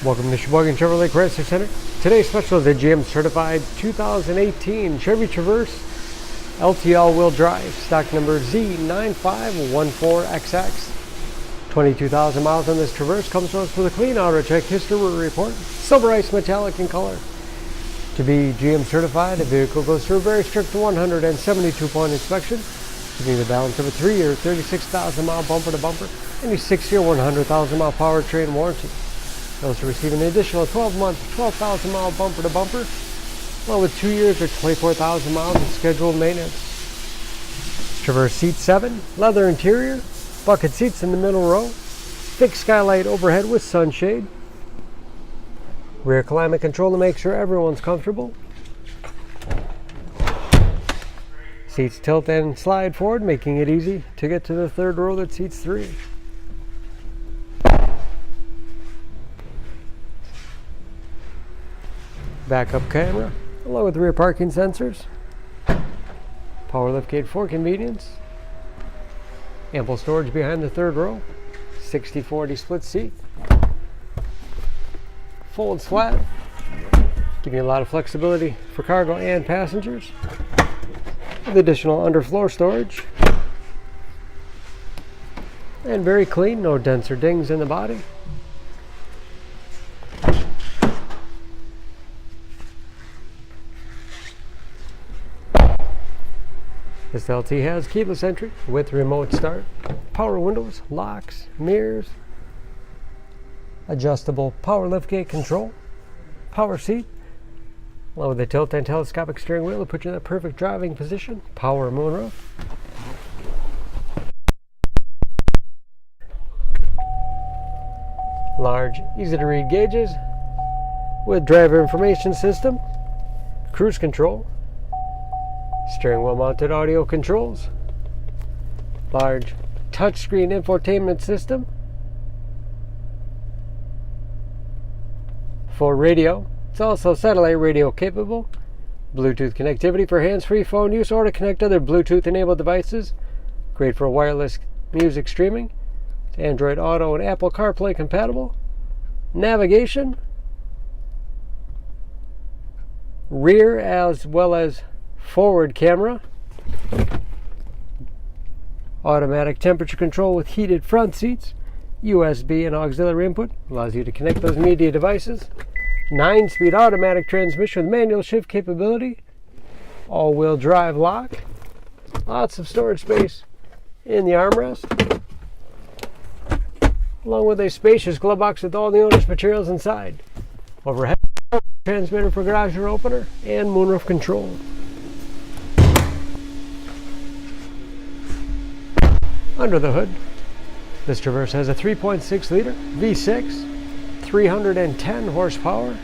Welcome to Sheboygan Chevrolet Chrysler Center. Today's special is a GM certified 2018 Chevy Traverse LT all-wheel drive, stock number Z9514XX. 22,000 miles on this Traverse, comes to us with a clean auto check history report, silver ice metallic in color. To be GM certified, the vehicle goes through a very strict 172-point inspection, giving the balance of a 3-year, 36,000-mile bumper-to-bumper and a 6-year, 100,000-mile powertrain warranty. Also receive an additional 12-month, 12,000-mile bumper-to-bumper, along with 2 years or 24,000 miles of scheduled maintenance. Traverse seat 7, leather interior, bucket seats in the middle row, fixed skylight overhead with sunshade, rear climate control to make sure everyone's comfortable. Seats tilt and slide forward, making it easy to get to the third row that seats 3. Backup camera, along with rear parking sensors. Power liftgate for convenience. Ample storage behind the third row. 60/40 split seat. Folds flat, giving you a lot of flexibility for cargo and passengers. With additional underfloor storage. And very clean, no dents or dings in the body. This LT has keyless entry with remote start, power windows, locks, mirrors, adjustable power liftgate control, power seat, along with the tilt and telescopic steering wheel to put you in the perfect driving position, power moonroof. Large, easy to read gauges with driver information system, cruise control, steering wheel mounted audio controls, large touchscreen infotainment system, for radio. It's also satellite radio capable, Bluetooth connectivity for hands-free phone use or to connect other Bluetooth enabled devices, great for wireless music streaming. It's Android Auto and Apple CarPlay compatible, navigation, rear as well as forward camera, automatic temperature control with heated front seats, USB and auxiliary input, allows you to connect those media devices, 9-speed automatic transmission with manual shift capability, all-wheel drive lock, lots of storage space in the armrest, along with a spacious glove box with all the owner's materials inside, overhead transmitter for garage door opener, and moonroof control. Under the hood, this Traverse has a 3.6 liter V6, 310 horsepower.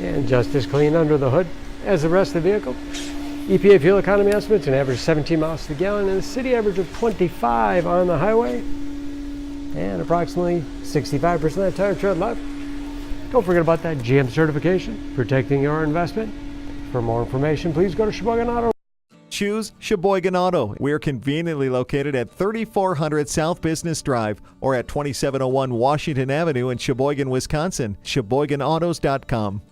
And just as clean under the hood as the rest of the vehicle. EPA fuel economy estimates an average 17 miles to the gallon and a city average of 25 on the highway. And approximately 65% of tire tread left. Don't forget about that GM certification, protecting your investment. For more information, please go to Sheboygan Auto. Choose Sheboygan Auto. We're conveniently located at 3400 South Business Drive or at 2701 Washington Avenue in Sheboygan, Wisconsin. SheboyganAutos.com.